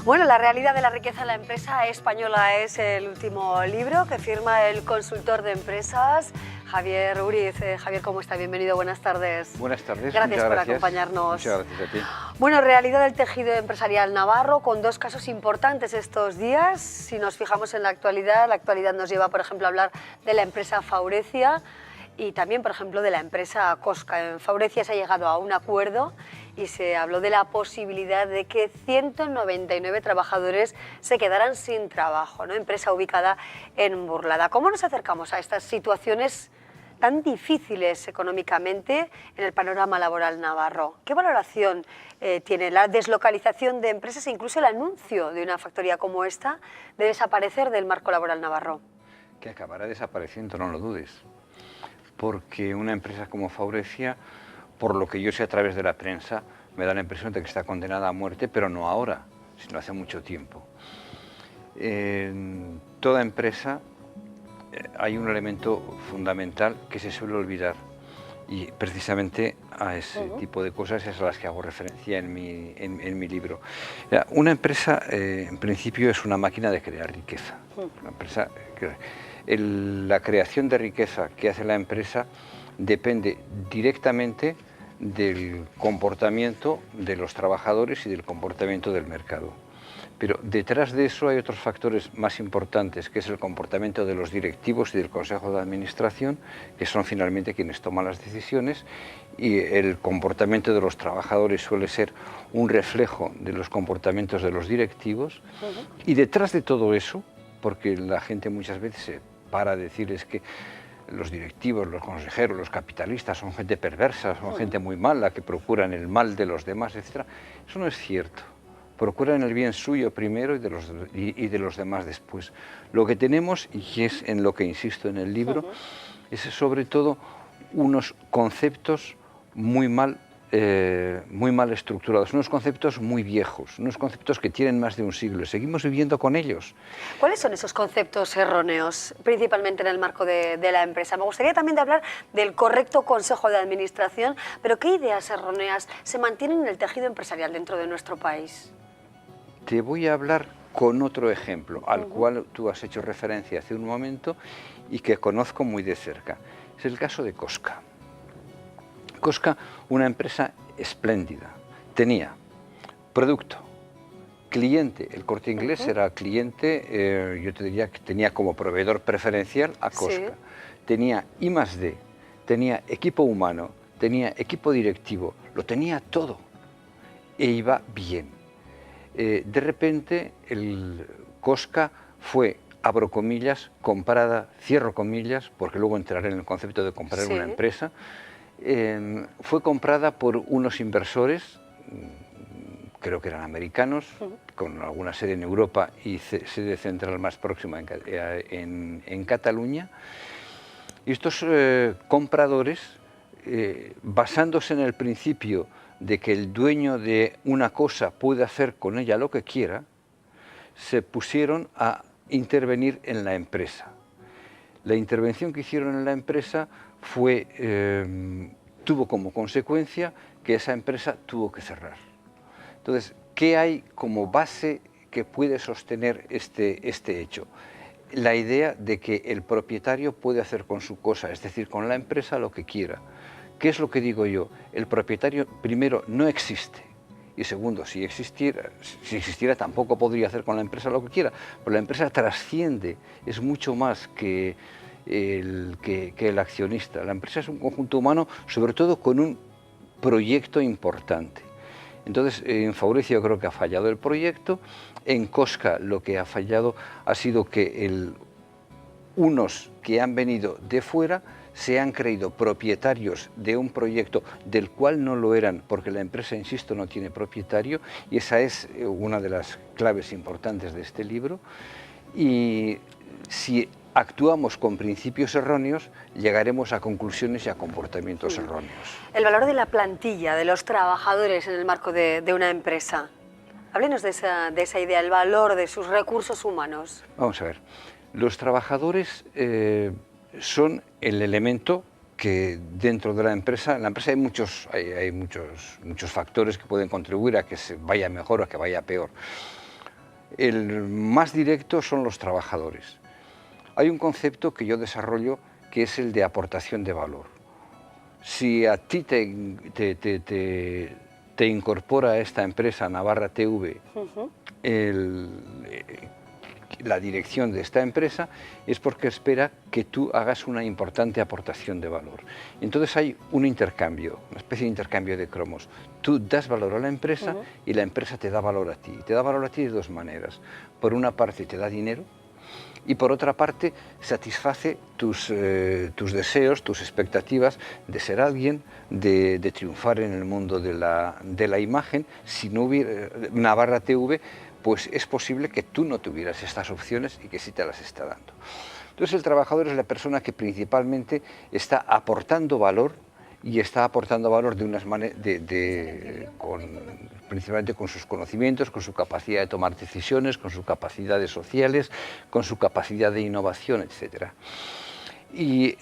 Bueno, la realidad de la riqueza en la empresa española es el último libro que firma el consultor de empresas, Javier Uriz. Javier, ¿cómo está? Bienvenido, buenas tardes. Buenas tardes, gracias por acompañarnos. Muchas gracias a ti. Bueno, realidad del tejido empresarial navarro, con dos casos importantes estos días. Si nos fijamos en la actualidad nos lleva, por ejemplo, a hablar de la empresa Faurecia y también, por ejemplo, de la empresa Cosca. En Faurecia se ha llegado a un acuerdo y se habló de la posibilidad de que 199 trabajadores se quedaran sin trabajo, ¿no? Empresa ubicada en Burlada. ¿Cómo nos acercamos a estas situaciones tan difíciles económicamente en el panorama laboral navarro? ¿Qué valoración tiene la deslocalización de empresas e incluso el anuncio de una factoría como esta de desaparecer del marco laboral navarro? Que acabará desapareciendo, no lo dudes, porque una empresa como Faurecia, por lo que yo sé a través de la prensa, me da la impresión de que está condenada a muerte, pero no ahora, sino hace mucho tiempo. En toda empresa hay un elemento fundamental que se suele olvidar, y precisamente a ese tipo de cosas es a las que hago referencia en mi libro. Una empresa, en principio, es una máquina de crear riqueza. Una empresa, la creación de riqueza que hace la empresa depende directamente del comportamiento de los trabajadores y del comportamiento del mercado. Pero detrás de eso hay otros factores más importantes, que es el comportamiento de los directivos y del Consejo de Administración, que son finalmente quienes toman las decisiones, y el comportamiento de los trabajadores suele ser un reflejo de los comportamientos de los directivos. Y detrás de todo eso, porque la gente muchas veces se para a decir es que los directivos, los consejeros, los capitalistas son gente perversa, son gente muy mala, que procuran el mal de los demás, etc. Eso no es cierto. Procuran el bien suyo primero y de los demás después. Lo que tenemos, y es en lo que insisto en el libro, es sobre todo unos conceptos muy mal estructurados, unos conceptos muy viejos, unos conceptos que tienen más de un siglo. Seguimos viviendo con ellos. ¿Cuáles son esos conceptos erróneos, principalmente en el marco de la empresa? Me gustaría también de hablar del correcto consejo de administración, pero ¿qué ideas erróneas se mantienen en el tejido empresarial dentro de nuestro país? Te voy a hablar con otro ejemplo, al cual tú has hecho referencia hace un momento y que conozco muy de cerca. Es el caso de Cosca. Cosca, una empresa espléndida, tenía producto, cliente, el Corte Inglés era cliente, yo te diría que tenía como proveedor preferencial a Cosca, tenía I+D, tenía equipo humano, tenía equipo directivo, lo tenía todo e iba bien. De repente el Cosca fue, abro comillas, comprada, cierro comillas, porque luego entraré en el concepto de comprar una empresa, fue comprada por unos inversores, creo que eran americanos, con alguna sede en Europa y sede central más próxima en Cataluña. Y estos compradores, basándose en el principio de que el dueño de una cosa puede hacer con ella lo que quiera, se pusieron a intervenir en la empresa. La intervención que hicieron en la empresa tuvo como consecuencia que esa empresa tuvo que cerrar. Entonces, ¿qué hay como base que puede sostener este hecho? La idea de que el propietario puede hacer con su cosa, es decir, con la empresa, lo que quiera. ¿Qué es lo que digo yo? El propietario, primero, no existe. Y segundo, si existiera tampoco podría hacer con la empresa lo que quiera. Pero la empresa trasciende, es mucho más que el accionista. La empresa es un conjunto humano, sobre todo con un proyecto importante. Entonces, en Faurecia yo creo que ha fallado el proyecto. En Cosca lo que ha fallado ha sido que unos que han venido de fuera se han creído propietarios de un proyecto del cual no lo eran, porque la empresa, insisto, no tiene propietario, y esa es una de las claves importantes de este libro. Y si actuamos con principios erróneos, llegaremos a conclusiones y a comportamientos erróneos. El valor de la plantilla, de los trabajadores en el marco de una empresa. Háblenos de esa idea, el valor de sus recursos humanos. Vamos a ver, los trabajadores son el elemento que dentro de la empresa hay muchos factores que pueden contribuir a que se vaya mejor o a que vaya peor. El más directo son los trabajadores. Hay un concepto que yo desarrollo que es el de aportación de valor. Si a ti te incorpora a esta empresa Navarra TV la dirección de esta empresa, es porque espera que tú hagas una importante aportación de valor. Entonces hay un intercambio, una especie de intercambio de cromos. Tú das valor a la empresa y la empresa te da valor a ti. Te da valor a ti de dos maneras. Por una parte te da dinero y por otra parte satisface tus deseos, tus expectativas de ser alguien, de triunfar en el mundo de la imagen. Si no hubiera Navarra TV, pues es posible que tú no tuvieras estas opciones y que sí te las está dando. Entonces el trabajador es la persona que principalmente está aportando valor y está aportando valor de unas principalmente con sus conocimientos, con su capacidad de tomar decisiones, con sus capacidades sociales, con su capacidad de innovación, etc. Y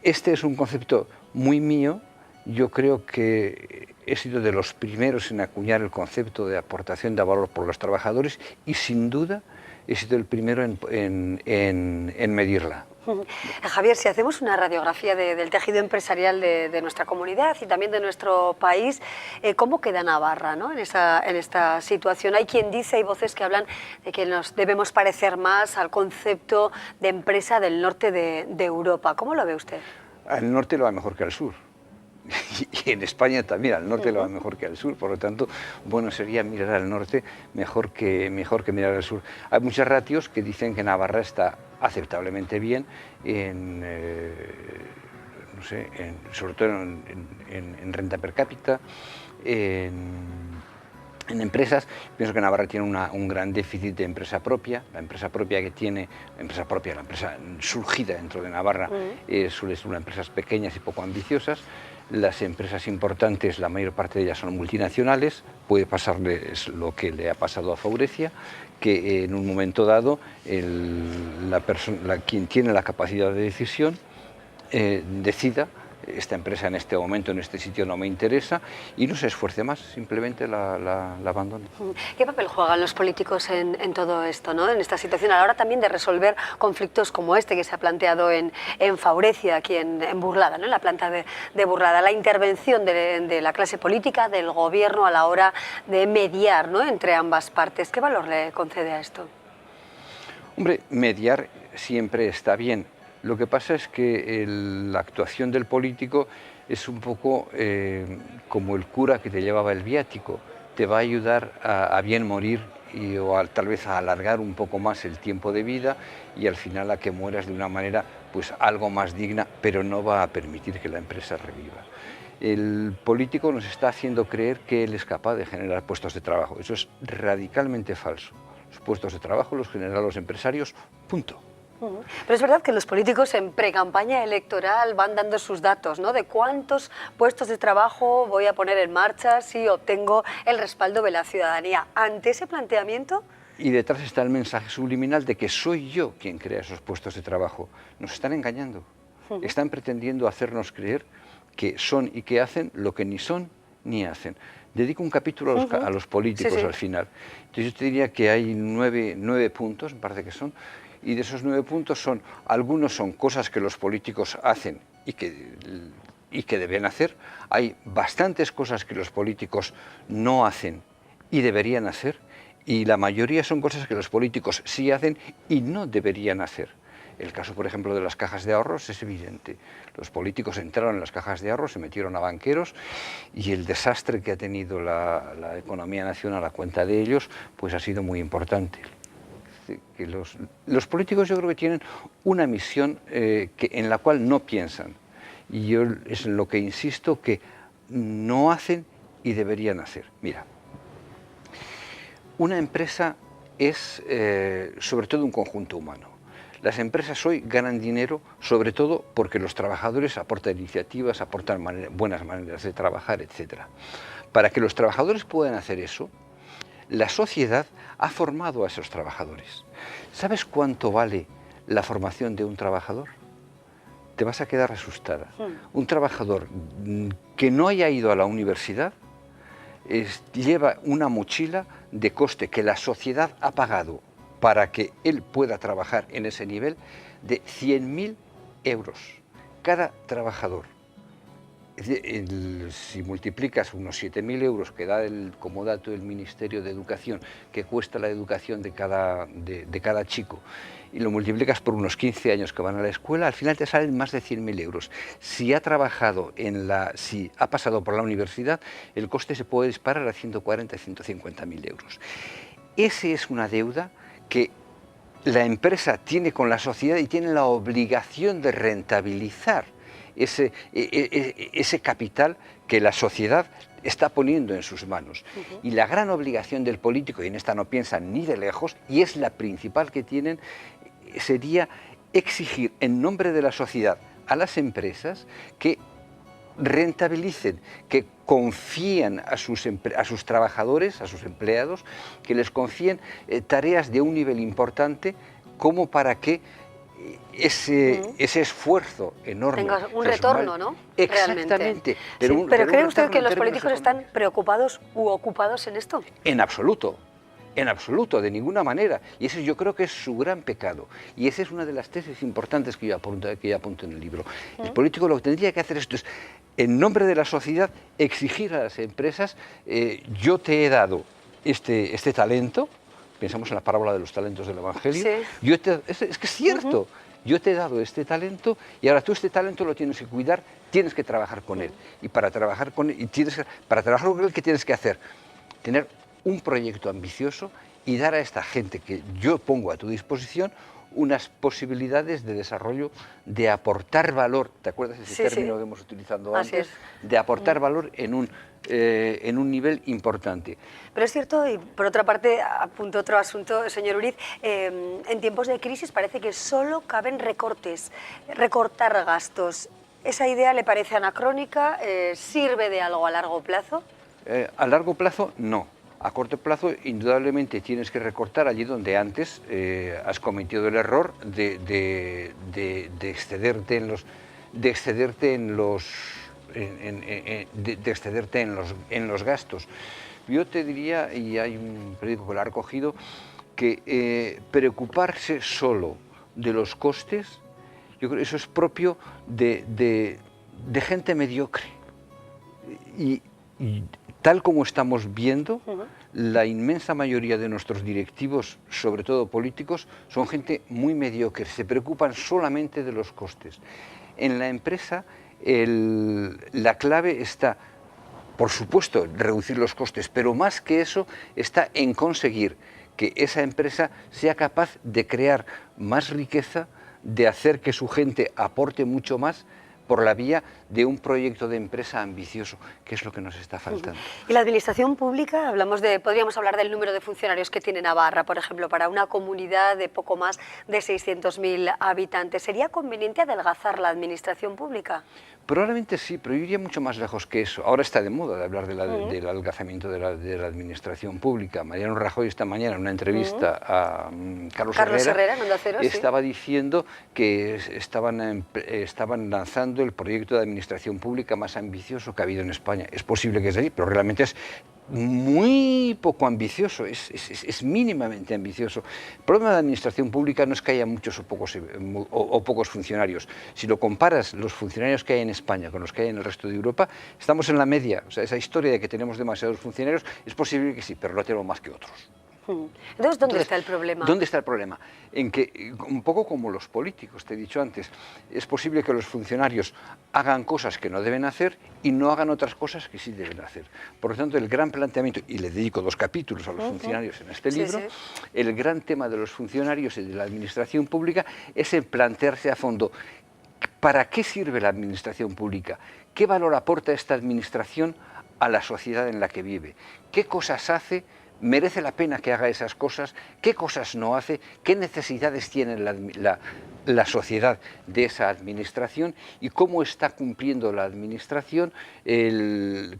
este es un concepto muy mío. Yo creo que he sido de los primeros en acuñar el concepto de aportación de valor por los trabajadores y sin duda he sido el primero en medirla. Javier, si hacemos una radiografía del tejido empresarial de nuestra comunidad y también de nuestro país, ¿cómo queda Navarra, ¿no? en esta situación? Hay quien dice, hay voces que hablan de que nos debemos parecer más al concepto de empresa del norte de Europa. ¿Cómo lo ve usted? Al norte lo va mejor que al sur. Y en España también, al norte lo va mejor que al sur, por lo tanto, bueno sería mirar al norte mejor que mirar al sur. Hay muchas ratios que dicen que Navarra está aceptablemente bien sobre todo en renta per cápita, en empresas. Pienso que Navarra tiene un gran déficit de empresa propia. La empresa propia que tiene, la empresa surgida dentro de Navarra, suele ser unas empresas pequeñas y poco ambiciosas. Las empresas importantes, la mayor parte de ellas son multinacionales. Puede pasarles lo que le ha pasado a Faurecia, que en un momento dado quien tiene la capacidad de decisión decida: esta empresa en este momento, en este sitio no me interesa, y no se esfuerce más, simplemente la abandone. ¿Qué papel juegan los políticos en todo esto, ¿no? En esta situación, a la hora también de resolver conflictos como este que se ha planteado en Faurecia, aquí en Burlada, ¿no? En la planta de Burlada? La intervención de la clase política, del gobierno a la hora de mediar, ¿no? Entre ambas partes. ¿Qué valor le concede a esto? Hombre, mediar siempre está bien. Lo que pasa es que la actuación del político es un poco como el cura que te llevaba el viático. Te va a ayudar a bien morir o tal vez a alargar un poco más el tiempo de vida y al final a que mueras de una manera pues algo más digna, pero no va a permitir que la empresa reviva. El político nos está haciendo creer que él es capaz de generar puestos de trabajo. Eso es radicalmente falso. Los puestos de trabajo los generan los empresarios, punto. Pero es verdad que los políticos en precampaña electoral van dando sus datos, ¿no? De cuántos puestos de trabajo voy a poner en marcha si obtengo el respaldo de la ciudadanía. Ante ese planteamiento... Y detrás está el mensaje subliminal de que soy yo quien crea esos puestos de trabajo. Nos están engañando. Están pretendiendo hacernos creer que son y que hacen lo que ni son ni hacen. Dedico un capítulo a los políticos al final. Entonces yo te diría que hay nueve puntos, me parece que son. Y de esos 9 puntos algunos son cosas que los políticos hacen y que deben hacer. Hay bastantes cosas que los políticos no hacen y deberían hacer. Y la mayoría son cosas que los políticos sí hacen y no deberían hacer. El caso, por ejemplo, de las cajas de ahorros es evidente. Los políticos entraron en las cajas de ahorros, se metieron a banqueros y el desastre que ha tenido la economía nacional a cuenta de ellos pues ha sido muy importante. Que los políticos yo creo que tienen una misión en la cual no piensan, y yo es en lo que insisto que no hacen y deberían hacer. Mira, una empresa es sobre todo un conjunto humano. Las empresas hoy ganan dinero sobre todo porque los trabajadores aportan iniciativas, aportan buenas maneras de trabajar, etc. Para que los trabajadores puedan hacer eso, la sociedad ha formado a esos trabajadores. ¿Sabes cuánto vale la formación de un trabajador? Te vas a quedar asustada. Un trabajador que no haya ido a la universidad lleva una mochila de coste que la sociedad ha pagado para que él pueda trabajar en ese nivel de 100.000 euros cada trabajador. Si multiplicas unos 7.000 euros que da como dato el Ministerio de Educación, que cuesta la educación de cada chico, y lo multiplicas por unos 15 años que van a la escuela, al final te salen más de 100.000 euros. Si ha trabajado si ha pasado por la universidad, el coste se puede disparar a 140 y 150.000 euros. Esa es una deuda que la empresa tiene con la sociedad y tiene la obligación de rentabilizar ese capital que la sociedad está poniendo en sus manos. Y la gran obligación del político, y en esta no piensan ni de lejos, y es la principal que tienen, sería exigir en nombre de la sociedad a las empresas que rentabilicen, que confíen a sus trabajadores, a sus empleados, que les confíen tareas de un nivel importante como para que ese esfuerzo enorme... Tenga un retorno, ¿no? Exactamente. Realmente. Pero ¿cree usted que los políticos están preocupados u ocupados en esto? En absoluto, de ninguna manera. Y ese yo creo que es su gran pecado. Y esa es una de las tesis importantes que yo apunto en el libro. El político lo que tendría que hacer esto es, en nombre de la sociedad, exigir a las empresas, yo te he dado este talento. Pensamos en la parábola de los talentos del Evangelio. Sí. Es que es cierto. Yo te he dado este talento y ahora tú este talento lo tienes que cuidar, tienes que trabajar con él. Y para trabajar con él, ¿qué tienes que hacer? Tener un proyecto ambicioso y dar a esta gente que yo pongo a tu disposición unas posibilidades de desarrollo, de aportar valor. ¿Te acuerdas de ese término que hemos utilizado antes? De aportar valor en un nivel importante. Pero es cierto, y por otra parte, apunto otro asunto, señor Uriz, en tiempos de crisis parece que solo caben recortes, recortar gastos. ¿Esa idea le parece anacrónica? ¿Sirve de algo a largo plazo? A largo plazo, no. A corto plazo, indudablemente tienes que recortar allí donde antes has cometido el error de excederte en los gastos. Yo te diría, y hay un periódico que lo ha recogido, que preocuparse solo de los costes, yo creo que eso es propio de gente mediocre. Y tal como estamos viendo, la inmensa mayoría de nuestros directivos, sobre todo políticos, son gente muy mediocre, se preocupan solamente de los costes. En la empresa, la clave está, por supuesto, reducir los costes, pero más que eso está en conseguir que esa empresa sea capaz de crear más riqueza, de hacer que su gente aporte mucho más, por la vía de un proyecto de empresa ambicioso, que es lo que nos está faltando. Y la administración pública, podríamos hablar del número de funcionarios que tiene Navarra, por ejemplo, para una comunidad de poco más de 600.000 habitantes. ¿Sería conveniente adelgazar la administración pública? Probablemente sí, pero yo iría mucho más lejos que eso. Ahora está de moda de hablar del adelgazamiento de la administración pública. Mariano Rajoy esta mañana en una entrevista a Carlos Herrera en Onda Cero, estaba diciendo que estaban lanzando el proyecto de administración pública más ambicioso que ha habido en España. Es posible que sea así, pero realmente es muy poco ambicioso, es mínimamente ambicioso. El problema de la administración pública no es que haya muchos o pocos funcionarios. Si lo comparas los funcionarios que hay en España con los que hay en el resto de Europa, estamos en la media. O sea, esa historia de que tenemos demasiados funcionarios, es posible que sí, pero no tenemos más que otros. Entonces, ¿dónde está el problema? ¿Dónde está el problema? En que, un poco como los políticos, te he dicho antes, es posible que los funcionarios hagan cosas que no deben hacer y no hagan otras cosas que sí deben hacer. Por lo tanto, el gran planteamiento, y le dedico 2 capítulos a los funcionarios en este libro, el gran tema de los funcionarios y de la administración pública es el plantearse a fondo ¿para qué sirve la administración pública? ¿Qué valor aporta esta administración a la sociedad en la que vive? ¿Qué cosas hace? ¿Merece la pena que haga esas cosas? ¿Qué cosas no hace? ¿Qué necesidades tiene la sociedad de esa administración? ¿Y cómo está cumpliendo la administración,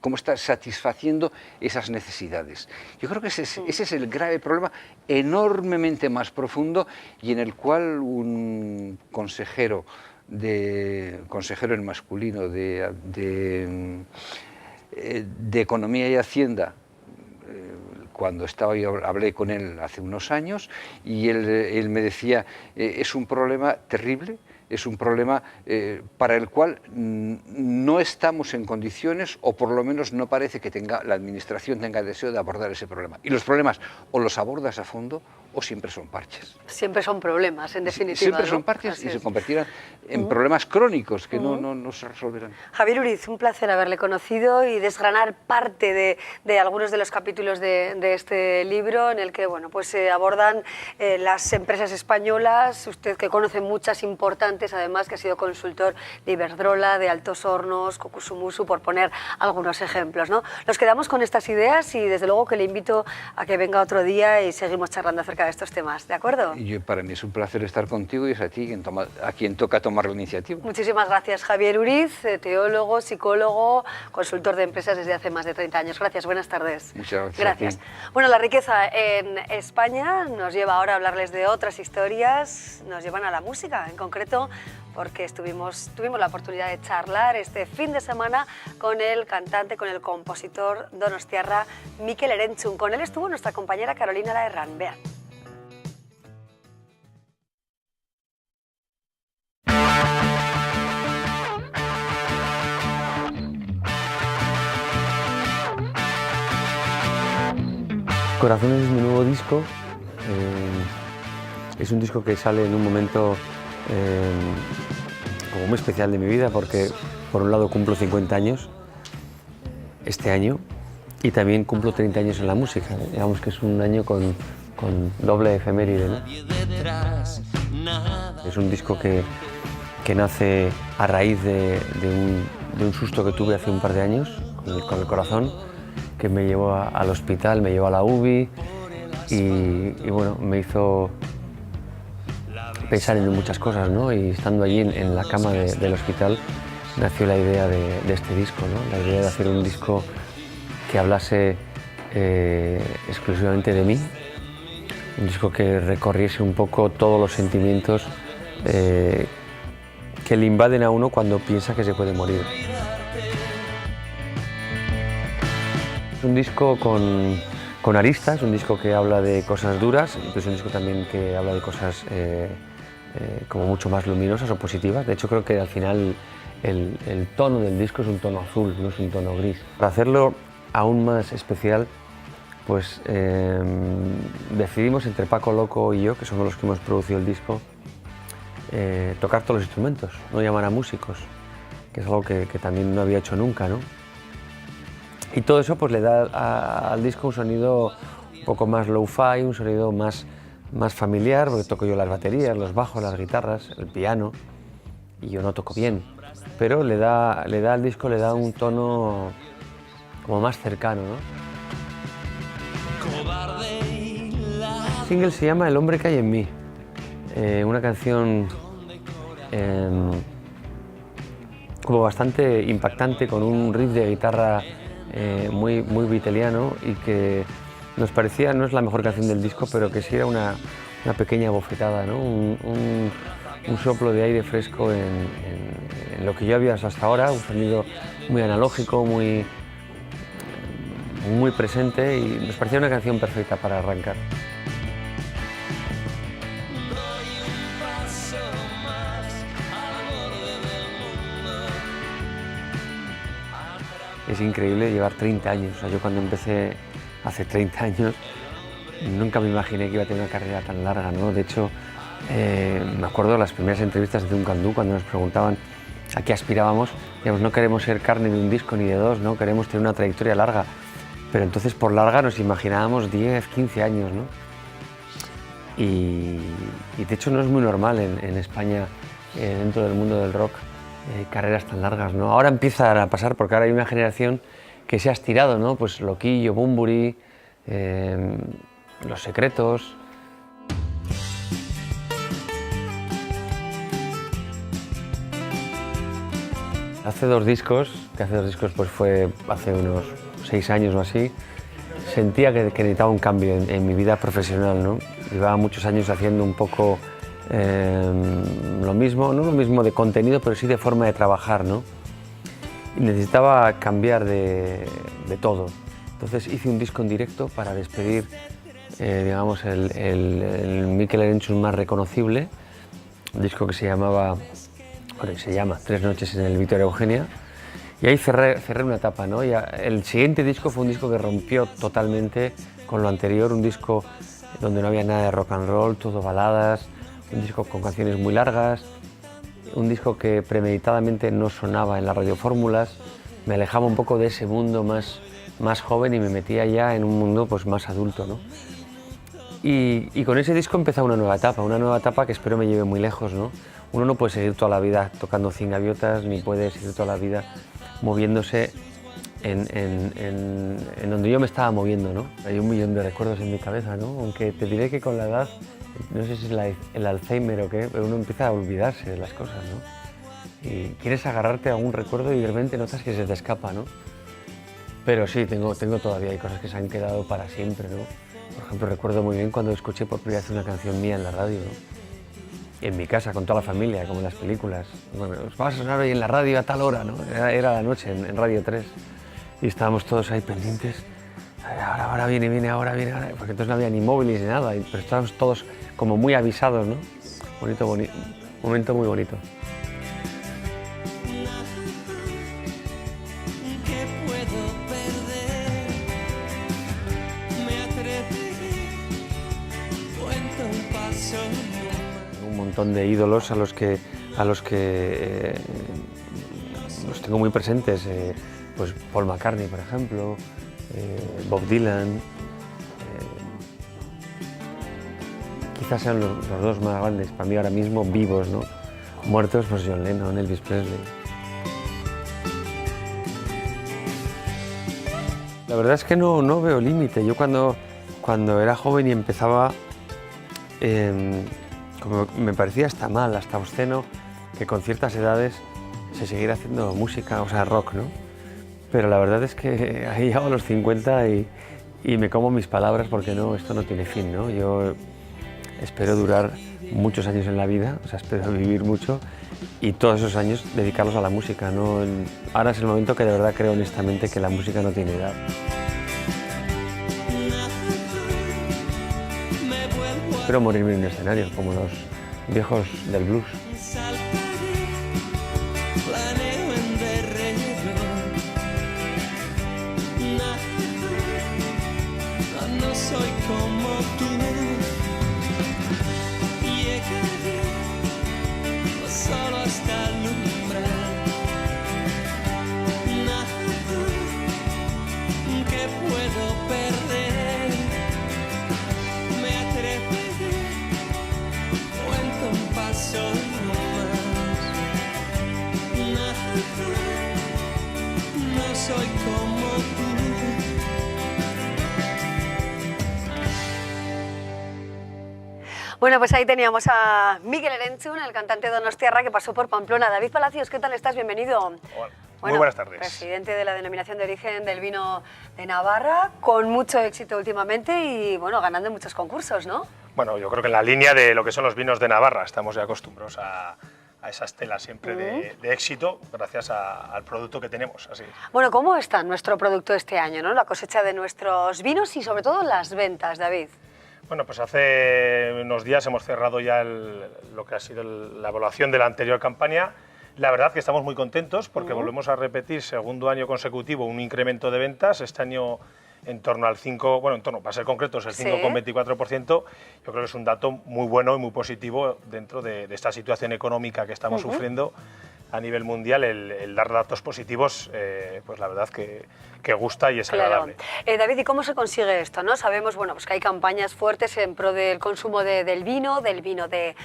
cómo está satisfaciendo esas necesidades? Yo creo que ese es el grave problema, enormemente más profundo, y en el cual un consejero en masculino de Economía y Hacienda, cuando hablé con él hace unos años, y él me decía, es un problema terrible, es un problema para el cual no estamos en condiciones, o por lo menos no parece que la Administración tenga deseo de abordar ese problema. Y los problemas o los abordas a fondo o siempre son parches. Siempre son problemas, en definitiva. Siempre ¿no? son parches Así y se es. convertirán en problemas crónicos que no se resolverán. Javier Uriz, un placer haberle conocido y desgranar parte de algunos de los capítulos de este libro en el que bueno, pues se abordan las empresas españolas, usted que conoce muchas importantes, además que ha sido consultor de Iberdrola, de Altos Hornos, Kukusumusu, por poner algunos ejemplos, ¿no? Nos quedamos con estas ideas y desde luego que le invito a que venga otro día y seguimos charlando acerca de estos temas, ¿de acuerdo? Para mí es un placer estar contigo y es a ti a quien toca tomar la iniciativa. Muchísimas gracias, Javier Uriz, teólogo, psicólogo, consultor de empresas desde hace más de 30 años. Gracias, buenas tardes. Muchas gracias. Gracias. Bueno, la riqueza en España nos lleva ahora a hablarles de otras historias, nos llevan a la música, en concreto porque tuvimos la oportunidad de charlar este fin de semana con el cantante, con el compositor donostiarra Mikel Erentzun. Con él estuvo nuestra compañera Carolina Laherrán. Vean. Corazones es mi nuevo disco. Es un disco que sale en un momento como muy especial de mi vida porque por un lado cumplo 50 años este año y también cumplo 30 años en la música. Digamos que es un año con doble efeméride, ¿no? Es un disco que nace a raíz de un susto que tuve hace un par de años con el corazón, que me llevó al hospital, me llevó a la UBI y bueno, me hizo pensar en muchas cosas, ¿no? Y estando allí en la cama del hospital nació la idea de este disco, ¿no? La idea de hacer un disco que hablase exclusivamente de mí, un disco que recorriese un poco todos los sentimientos que le invaden a uno cuando piensa que se puede morir. Es un disco con aristas, un disco que habla de cosas duras, pero es un disco también que habla de cosas como mucho más luminosas o positivas. De hecho, creo que al final el tono del disco es un tono azul, no es un tono gris. Para hacerlo aún más especial, pues decidimos entre Paco Loco y yo, que somos los que hemos producido el disco, tocar todos los instrumentos, no llamar a músicos, que es algo que también no había hecho nunca, ¿no? Y todo eso pues le da al disco un sonido un poco más lo-fi, un sonido más familiar, porque toco yo las baterías, los bajos, las guitarras, el piano, y yo no toco bien, pero le da al disco un tono como más cercano, ¿no? El single se llama El hombre que hay en mí, una canción como bastante impactante, con un riff de guitarra muy beatleiano y que nos parecía, no es la mejor canción del disco, pero que sí era una pequeña bofetada, ¿no? un soplo de aire fresco en lo que yo había hasta ahora, un sonido muy analógico, muy presente, y nos parecía una canción perfecta para arrancar. Es increíble llevar 30 años. O sea, yo cuando empecé hace 30 años nunca me imaginé que iba a tener una carrera tan larga, ¿no? De hecho, me acuerdo de las primeras entrevistas de Tuncandú, cuando nos preguntaban a qué aspirábamos. Digamos, no queremos ser carne de un disco ni de dos, ¿no? Queremos tener una trayectoria larga. Pero entonces por larga nos imaginábamos 10, 15 años, ¿no? Y de hecho no es muy normal en España, dentro del mundo del rock, carreras tan largas, ¿no? Ahora empiezan a pasar porque ahora hay una generación que se ha estirado, ¿no? Pues Loquillo, Bunbury, Los Secretos. Hace dos discos pues fue hace unos 6 años o así, sentía que necesitaba un cambio en mi vida profesional, ¿no? Llevaba muchos años haciendo un poco lo mismo, no lo mismo de contenido, pero sí de forma de trabajar, ¿no? y necesitaba cambiar de todo. Entonces hice un disco en directo para despedir, digamos, el Mikel Erentzun más reconocible, un disco que se llama Tres noches en el Victoria Eugenia, y ahí cerré una etapa, ¿no? Y el siguiente disco fue un disco que rompió totalmente con lo anterior, un disco donde no había nada de rock and roll, todo baladas, un disco con canciones muy largas, un disco que premeditadamente no sonaba en las radiofórmulas, me alejaba un poco de ese mundo más joven y me metía ya en un mundo pues, más adulto, ¿no? Y con ese disco empezó una nueva etapa que espero me lleve muy lejos, ¿no? Uno no puede seguir toda la vida tocando 100 gaviotas, ni puede seguir toda la vida moviéndose en donde yo me estaba moviendo, ¿no? Hay un millón de recuerdos en mi cabeza, ¿no? Aunque te diré que con la edad, no sé si es el Alzheimer o qué, pero uno empieza a olvidarse de las cosas, ¿no? Y quieres agarrarte a un recuerdo y de repente notas que se te escapa, ¿no? Pero sí, tengo todavía, hay cosas que se han quedado para siempre, ¿no? Por ejemplo, recuerdo muy bien cuando escuché por primera vez una canción mía en la radio, ¿no? En mi casa, con toda la familia, como en las películas. Bueno, os va a sonar hoy en la radio a tal hora, ¿no? Era la noche en Radio 3. Y estábamos todos ahí pendientes. Ahora viene, porque entonces no había ni móviles ni nada, pero estábamos todos como muy avisados, ¿no? Momento muy bonito. Un montón de ídolos a los que los tengo muy presentes, pues Paul McCartney, por ejemplo, Bob Dylan, quizás sean los dos más grandes para mí ahora mismo vivos, ¿no? Muertos, pues John Lennon, Elvis Presley. La verdad es que no veo límite. Yo cuando era joven y empezaba, como me parecía hasta mal, hasta obsceno, que con ciertas edades se siguiera haciendo música, o sea, rock, ¿no? Pero la verdad es que ahí llego a los 50 y me como mis palabras porque esto no tiene fin, ¿no? Yo espero durar muchos años en la vida, o sea, espero vivir mucho y todos esos años dedicarlos a la música, ¿no? Ahora es el momento que de verdad creo honestamente que la música no tiene edad. Espero morirme en un escenario, como los viejos del blues. No soy como tú, llegaré solo hasta alumbrar. Nada que puedo perder, me atreveré, cuento un paso más. Nada, no soy como tú. Bueno, pues ahí teníamos a Mikel Erentzun, el cantante donostiarra que pasó por Pamplona. David Palacios, ¿qué tal estás? Bienvenido. Hola. Bueno, muy buenas tardes. Presidente de la denominación de origen del vino de Navarra, con mucho éxito últimamente y bueno, ganando muchos concursos, ¿no? Bueno, yo creo que en la línea de lo que son los vinos de Navarra estamos ya acostumbrados a esa estela siempre de éxito gracias al producto que tenemos. Así. Bueno, ¿cómo está nuestro producto este año, ¿no? La cosecha de nuestros vinos y sobre todo las ventas, David. Bueno, pues hace unos días hemos cerrado ya lo que ha sido la evaluación de la anterior campaña. La verdad que estamos muy contentos porque volvemos a repetir segundo año consecutivo un incremento de ventas. Este año en torno al 5, bueno, en torno, para ser concretos, el 5,24%. Yo creo que es un dato muy bueno y muy positivo dentro de esta situación económica que estamos sufriendo a nivel mundial. El dar datos positivos, pues la verdad que gusta y es agradable. David, ¿y cómo se consigue esto, no? Sabemos, bueno, pues que hay campañas fuertes en pro del consumo del vino de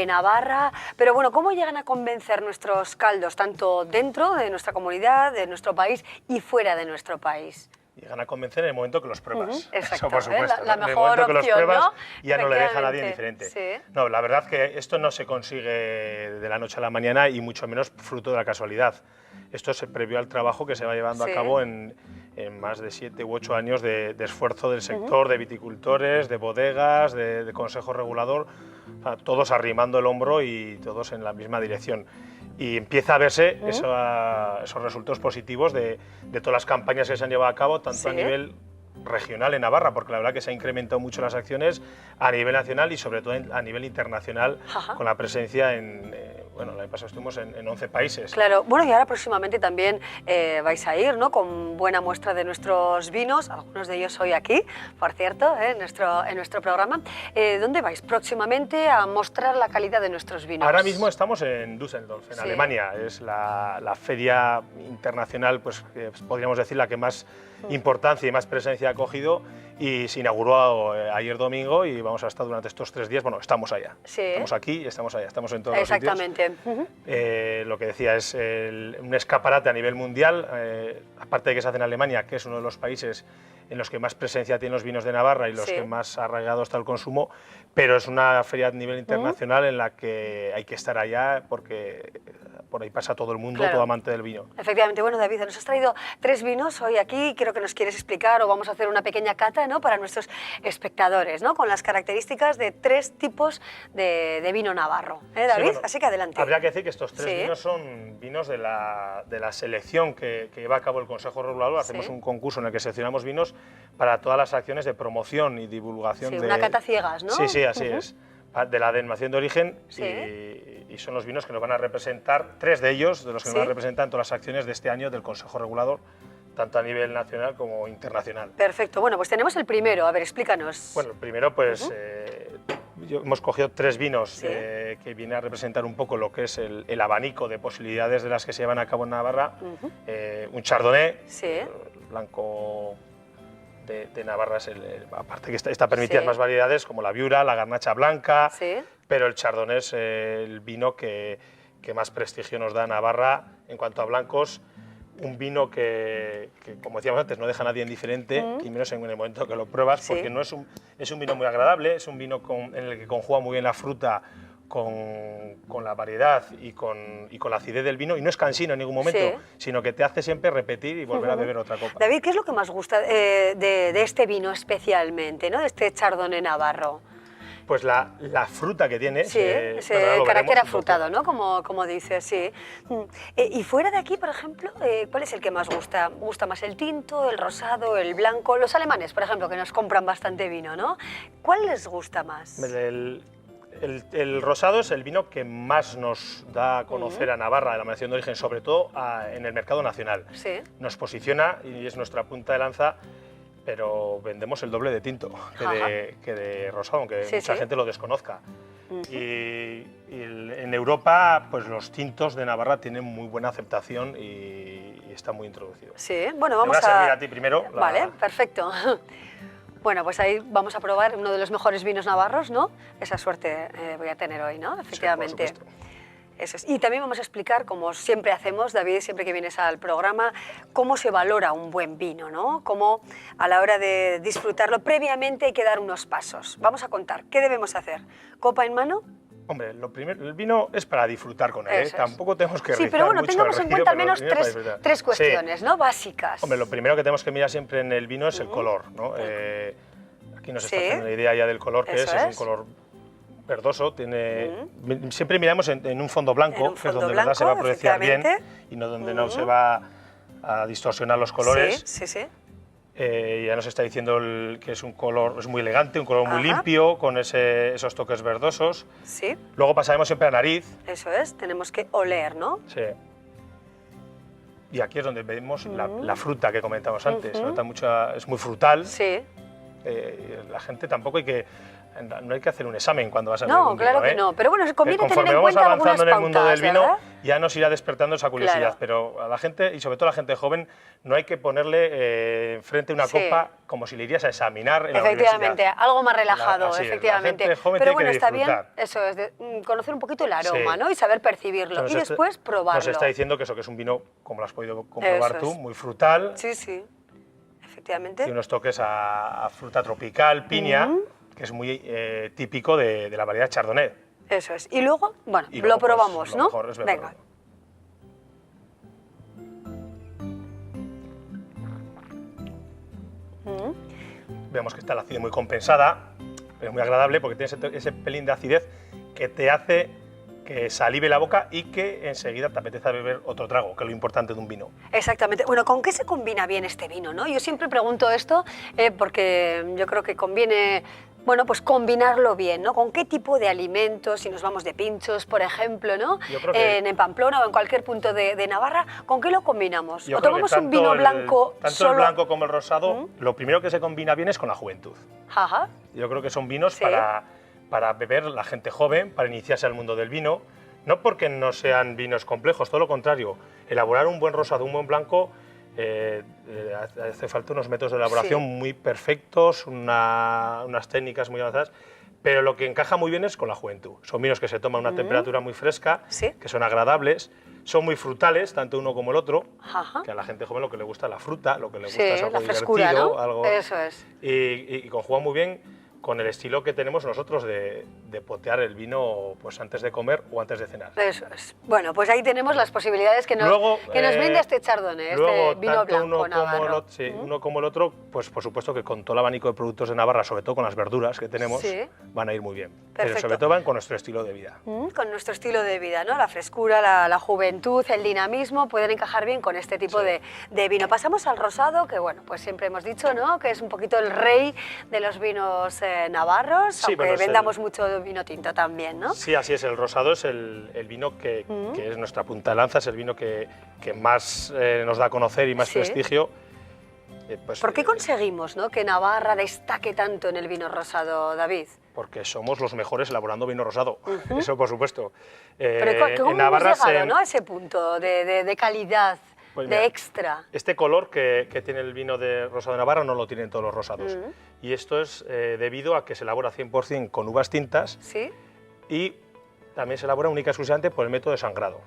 Navarra, pero bueno, ¿cómo llegan a convencer nuestros caldos, tanto dentro de nuestra comunidad, de nuestro país y fuera de nuestro país? Llegan a convencer en el momento que los pruebas. Exacto, eso por supuesto. la ¿no? mejor en el momento opción, que los pruebas, ¿no? ya no le deja a nadie indiferente. Sí. No, la verdad que esto no se consigue de la noche a la mañana y mucho menos fruto de la casualidad. Esto se previó al trabajo que se va llevando a cabo en más de 7 u 8 años de esfuerzo del sector, de viticultores, de bodegas, de consejo regulador, o sea, todos arrimando el hombro y todos en la misma dirección. y empieza a verse esos resultados positivos de todas las campañas que se han llevado a cabo, tanto a nivel regional en Navarra, porque la verdad que se han incrementado mucho las acciones a nivel nacional y sobre todo a nivel internacional, con la presencia bueno, el año pasado estuvimos en 11 países. Claro, bueno, y ahora próximamente también vais a ir, ¿no?, con buena muestra de nuestros vinos, algunos de ellos hoy aquí, por cierto, en nuestro programa. ¿Dónde vais próximamente a mostrar la calidad de nuestros vinos? Ahora mismo estamos en Düsseldorf, en Alemania. Es la feria internacional, pues podríamos decir, la que más importancia y más presencia ha cogido, y se inauguró ayer domingo y vamos a estar durante estos 3 días. Bueno, estamos allá. Sí. Estamos aquí y estamos allá, estamos en todos los sitios. Exactamente. Lo que decía es un escaparate a nivel mundial, aparte de que se hace en Alemania, que es uno de los países en los que más presencia tienen los vinos de Navarra y los que más arraigado está el consumo, pero es una feria a nivel internacional en la que hay que estar allá porque por ahí pasa todo el mundo, todo amante del vino. Efectivamente. Bueno, David, nos has traído 3 vinos hoy aquí, creo que nos quieres explicar, o vamos a hacer una pequeña cata, ¿no?, para nuestros espectadores, ¿no?, con las características de 3 tipos de vino navarro. David? Sí, bueno, así que adelante. Habría que decir que estos 3 vinos son vinos de la selección que lleva a cabo el Consejo Regulador. Hacemos un concurso en el que seleccionamos vinos para todas las acciones de promoción y divulgación. Sí, una cata ciegas, ¿no? Sí, así es. De la denominación de origen, y son los vinos que nos van a representar, 3 de ellos, de los que nos van a representar en todas las acciones de este año del Consejo Regulador, tanto a nivel nacional como internacional. Perfecto. Bueno, pues tenemos el primero. A ver, explícanos. Bueno, el primero, pues, hemos cogido 3 vinos que vienen a representar un poco lo que es el abanico de posibilidades de las que se llevan a cabo en Navarra. Un Chardonnay, blanco de Navarra, aparte que está permitidas más variedades como la Viura, la Garnacha blanca, pero el Chardonnay es el vino que más prestigio nos da Navarra en cuanto a blancos. Un vino que, como decíamos antes, no deja a nadie indiferente, y menos en el momento que lo pruebas, porque no es un vino muy agradable, es un vino en el que conjuga muy bien la fruta con la variedad y con la acidez del vino, y no es cansino en ningún momento, sino que te hace siempre repetir y volver a beber otra copa. David, ¿qué es lo que más gusta de este vino especialmente, ¿no?, de este Chardonnay navarro? Pues la fruta que tiene. Ese carácter afrutado, ¿no?, como dices, sí. Y fuera de aquí, por ejemplo, ¿cuál es el que más gusta? ¿Gusta más el tinto, el rosado, el blanco? Los alemanes, por ejemplo, que nos compran bastante vino, ¿no? ¿Cuál les gusta más? El rosado es el vino que más nos da a conocer a Navarra, de la denominación de origen, sobre todo en el mercado nacional. Nos posiciona y es nuestra punta de lanza, pero vendemos el doble de tinto que de rosado, aunque mucha gente lo desconozca. Y en Europa, pues los tintos de Navarra tienen muy buena aceptación y están muy introducidos. Sí, bueno, vamos a servir a ti primero. Vale, perfecto. Bueno, pues ahí vamos a probar uno de los mejores vinos navarros, ¿no? Esa suerte voy a tener hoy, ¿no? Efectivamente. Sí, por supuesto. Eso es. Y también vamos a explicar, como siempre hacemos, David, siempre que vienes al programa, cómo se valora un buen vino, ¿no? Cómo a la hora de disfrutarlo previamente hay que dar unos pasos. Vamos a contar, ¿qué debemos hacer? ¿Copa en mano? Hombre, lo primero, el vino es para disfrutar con él, Tampoco tenemos que Sí, pero bueno, mucho tengamos en cuenta al menos pero 3 cuestiones, ¿no?, básicas. Hombre, lo primero que tenemos que mirar siempre en el vino es el color, ¿no? Aquí nos está haciendo la idea ya del color que es un color verdoso, siempre miramos en un fondo blanco, que es donde de verdad se va a apreciar bien y no donde no se va a distorsionar los colores. Ya nos está diciendo que es un color, es muy elegante, un color muy limpio, con esos toques verdosos. Luego pasaremos siempre a nariz. Eso es, tenemos que oler, ¿no? Sí. Y aquí es donde vemos la fruta que comentamos antes, nota mucha, es muy frutal. La gente tampoco no hay que hacer un examen cuando vas a beber un vino. No, claro que no, pero bueno, conviene tener en cuenta algunas pautas. Conforme vamos avanzando en el mundo del vino, ¿verdad? ya nos irá despertando esa curiosidad, pero a la gente, y sobre todo a la gente joven, no hay que ponerle enfrente una copa como si le irías a examinar en la universidad. Efectivamente, algo más relajado, efectivamente. La gente joven pero tiene bueno, que está bien, disfrutar. eso es, conocer un poquito el aroma, ¿no?, y saber percibirlo, y después probarlo. Nos está diciendo que eso que es un vino, como lo has podido comprobar tú, muy frutal. Sí, efectivamente. Tiene unos toques a fruta tropical, piña, que es muy típico de la variedad Chardonnay. Eso es. Y luego, bueno, y lo luego, probamos, pues, ¿no? Lo mejor es beberlo. Venga. Vemos que está la acidez muy compensada, pero muy agradable porque tiene ese pelín de acidez que te hace que salive la boca y que enseguida te apetece beber otro trago, que es lo importante de un vino. Exactamente. Bueno, ¿con qué se combina bien este vino, no? Yo siempre pregunto esto porque yo creo que conviene, bueno, pues combinarlo bien, ¿no? ¿Con qué tipo de alimentos, si nos vamos de pinchos, por ejemplo, ¿no? Yo creo que- En Pamplona o en cualquier punto de Navarra, ¿con qué lo combinamos? Yo ¿O creo que tomamos un tanto vino el- blanco Tanto solo? el blanco como el rosado, lo primero que se combina bien es con la juventud. Ajá. Yo creo que son vinos Sí. para beber la gente joven, para iniciarse al mundo del vino, no porque no sean vinos complejos, todo lo contrario. Elaborar un buen rosado, un buen blanco, hace falta unos métodos de elaboración Sí. muy perfectos, unas técnicas muy avanzadas, pero lo que encaja muy bien es con la juventud. Son vinos que se toman a una temperatura muy fresca, Sí. que son agradables, son muy frutales, tanto uno como el otro, Ajá. que a la gente joven lo que le gusta es la fruta, lo que le Sí, gusta es algo la frescura, divertido, ¿no? algo... Eso es. Y conjuga muy bien con el estilo que tenemos nosotros de potear el vino pues antes de comer o antes de cenar. Eso es. Bueno, pues ahí tenemos las posibilidades que nos brinda este chardonnay, luego, este vino tanto blanco uno como, navarro. uno como el otro, pues por supuesto que con todo el abanico de productos de Navarra, sobre todo con las verduras que tenemos, Sí. van a ir muy bien. Perfecto. Pero sobre todo van con nuestro estilo de vida. Con nuestro estilo de vida, ¿no? La frescura, la juventud, el dinamismo pueden encajar bien con este tipo Sí. de vino. Pasamos al rosado, que bueno, pues siempre hemos dicho, ¿no? Que es un poquito el rey de los vinos navarros, Sí, aunque bueno, es vendamos mucho vino tinto también, ¿no? Sí, así es. El rosado es el vino que es nuestra punta de lanza, es el vino que más nos da a conocer y más Sí. prestigio. Pues, ¿Por qué conseguimos, ¿no? que Navarra destaque tanto en el vino rosado, David? Porque somos los mejores elaborando vino rosado, eso por supuesto. Pero ¿cómo en hemos Navarra llegado, ¿no? a ese punto de calidad, Pues de mira, extra? Este color que tiene el vino de rosado de Navarra no lo tienen todos los rosados. Y esto es debido a que se elabora 100% con uvas tintas ¿Sí? y también se elabora única y exclusivamente por el método de sangrado.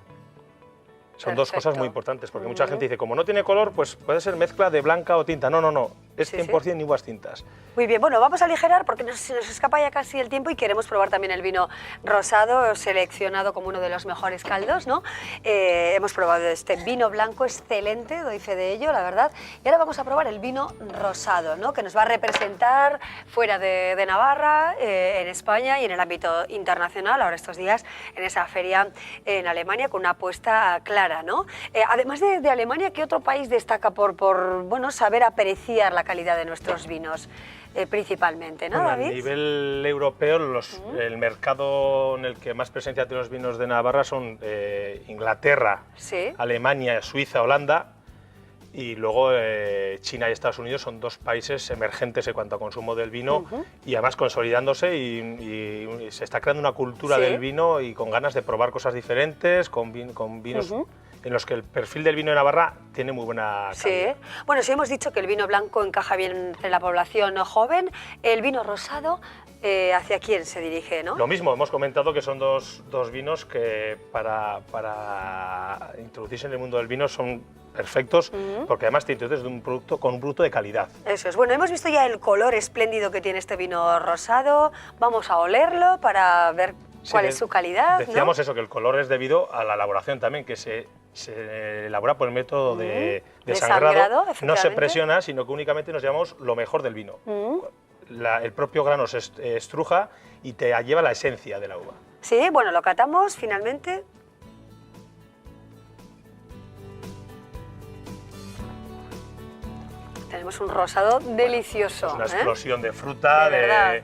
Son dos cosas Perfecto. muy importantes, porque mucha gente dice, como no tiene color, pues puede ser mezcla de blanca o tinta. No, no, no, es Sí, 100% uvas tintas. Muy bien, bueno, vamos a aligerar porque se nos escapa ya casi el tiempo y queremos probar también el vino rosado, seleccionado como uno de los mejores caldos, ¿no? Hemos probado este vino blanco excelente, doy fe de ello, la verdad. Y ahora vamos a probar el vino rosado, ¿no? Que nos va a representar fuera de Navarra, en España y en el ámbito internacional, ahora estos días, en esa feria en Alemania, con una apuesta clara, ¿no? Además de Alemania, ¿qué otro país destaca por bueno, saber apreciar la calidad de nuestros vinos? Principalmente, ¿no, Bueno, a David? nivel europeo, el mercado en el que más presencia tienen los vinos de Navarra son Inglaterra, Sí. Alemania, Suiza, Holanda, y luego China y Estados Unidos son dos países emergentes en cuanto a consumo del vino y además consolidándose y se está creando una cultura Sí. del vino y con ganas de probar cosas diferentes, con vinos en los que el perfil del vino de Navarra tiene muy buena Sí. calidad. Bueno, si hemos dicho que el vino blanco encaja bien entre la población joven, el vino rosado, ¿hacia quién se dirige, no? Lo mismo, hemos comentado que son dos vinos que para introducirse en el mundo del vino son perfectos, porque además te introduces con un producto de calidad. Eso es. Bueno, hemos visto ya el color espléndido que tiene este vino rosado. Vamos a olerlo para ver Sí, cuál es su calidad, ¿no? Decíamos eso, que el color es debido a la elaboración también, que se elabora por el método de De sangrado. sangrado, No se efectivamente. presiona, sino que únicamente nos llevamos lo mejor del vino. El propio grano se estruja y te lleva la esencia de la uva. Sí, bueno, lo catamos finalmente. Tenemos un rosado delicioso. Es una ¿eh? explosión de fruta, De verdad.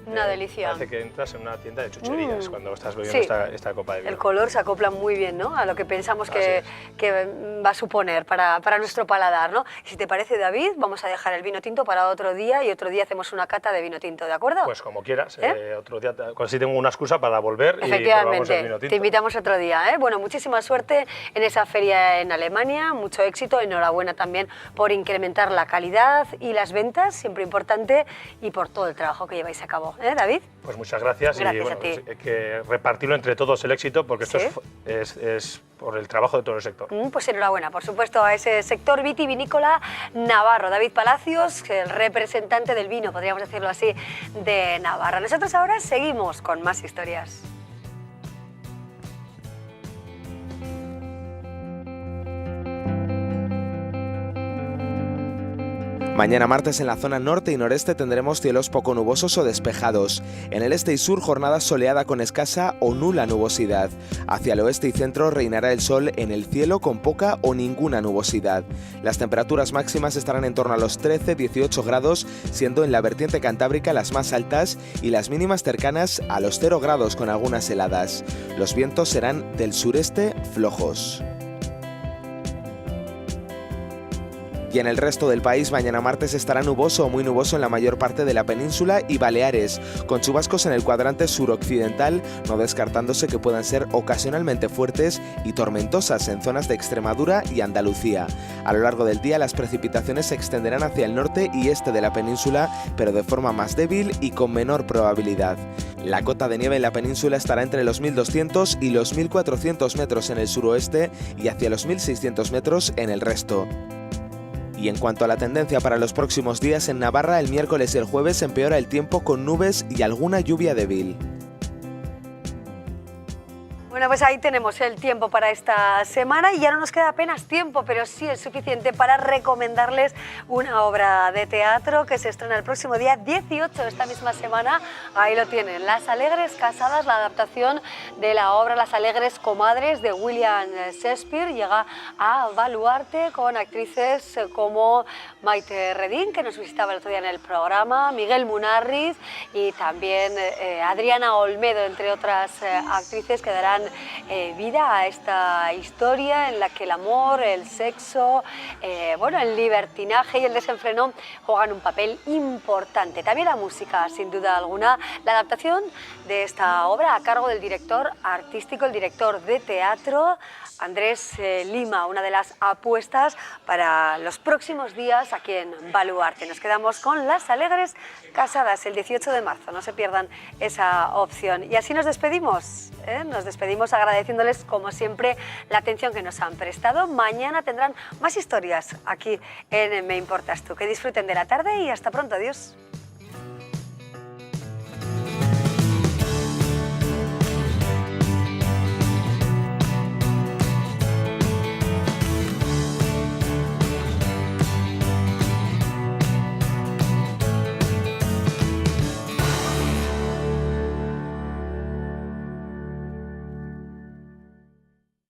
Una delicia. Parece que entras en una tienda de chucherías cuando estás bebiendo Sí. esta copa de vino. El color se acopla muy bien, ¿no? A lo que pensamos que, Así que va a suponer para nuestro paladar, ¿no? Y si te parece, David, vamos a dejar el vino tinto para otro día y otro día hacemos una cata de vino tinto, ¿de acuerdo? Pues como quieras, ¿Eh? otro día, si tengo una excusa para volver y probamos el Efectivamente, vino tinto. te invitamos otro día, ¿eh? Bueno, muchísima suerte en esa feria en Alemania, mucho éxito, enhorabuena también por incrementar la calidad y las ventas, siempre importante, y por todo el trabajo que lleváis a cabo, ¿eh, David? Pues muchas gracias, Gracias y bueno, a ti. pues hay que repartirlo entre todos el éxito porque esto Sí. es por el trabajo de todo el sector. Pues enhorabuena, por supuesto, a ese sector vitivinícola navarro. David Palacios, el representante del vino, podríamos decirlo así, de Navarra. Nosotros ahora seguimos con más historias. Mañana martes en la zona norte y noreste tendremos cielos poco nubosos o despejados. En el este y sur jornada soleada con escasa o nula nubosidad. Hacia el oeste y centro reinará el sol en el cielo con poca o ninguna nubosidad. Las temperaturas máximas estarán en torno a los 13-18 grados, siendo en la vertiente cantábrica las más altas y las mínimas cercanas a los 0 grados con algunas heladas. Los vientos serán del sureste flojos. Y en el resto del país mañana martes estará nuboso o muy nuboso en la mayor parte de la península y Baleares, con chubascos en el cuadrante suroccidental, no descartándose que puedan ser ocasionalmente fuertes y tormentosas en zonas de Extremadura y Andalucía. A lo largo del día las precipitaciones se extenderán hacia el norte y este de la península, pero de forma más débil y con menor probabilidad. La cota de nieve en la península estará entre los 1.200 y los 1.400 metros en el suroeste y hacia los 1.600 metros en el resto. Y en cuanto a la tendencia para los próximos días en Navarra, el miércoles y el jueves empeora el tiempo con nubes y alguna lluvia débil. Bueno, pues ahí tenemos el tiempo para esta semana y ya no nos queda apenas tiempo, pero sí es suficiente para recomendarles una obra de teatro que se estrena el próximo día 18 de esta misma semana. Ahí lo tienen, Las Alegres Casadas, la adaptación de la obra Las Alegres Comadres de William Shakespeare. Llega a Baluarte con actrices como Maite Redín, que nos visitaba el otro día en el programa, Miguel Munarriz y también Adriana Olmedo, entre otras actrices que darán vida a esta historia en la que el amor, el sexo, el libertinaje y el desenfreno juegan un papel importante. También la música, sin duda alguna. La adaptación de esta obra a cargo del director artístico, el director de teatro, Andrés Lima, una de las apuestas para los próximos días aquí en Baluarte. Nos quedamos con Las Alegres Casadas el 18 de marzo, no se pierdan esa opción. Y así nos despedimos, nos despedimos agradeciéndoles como siempre la atención que nos han prestado. Mañana tendrán más historias aquí en Me Importas Tú. Que disfruten de la tarde y hasta pronto, adiós.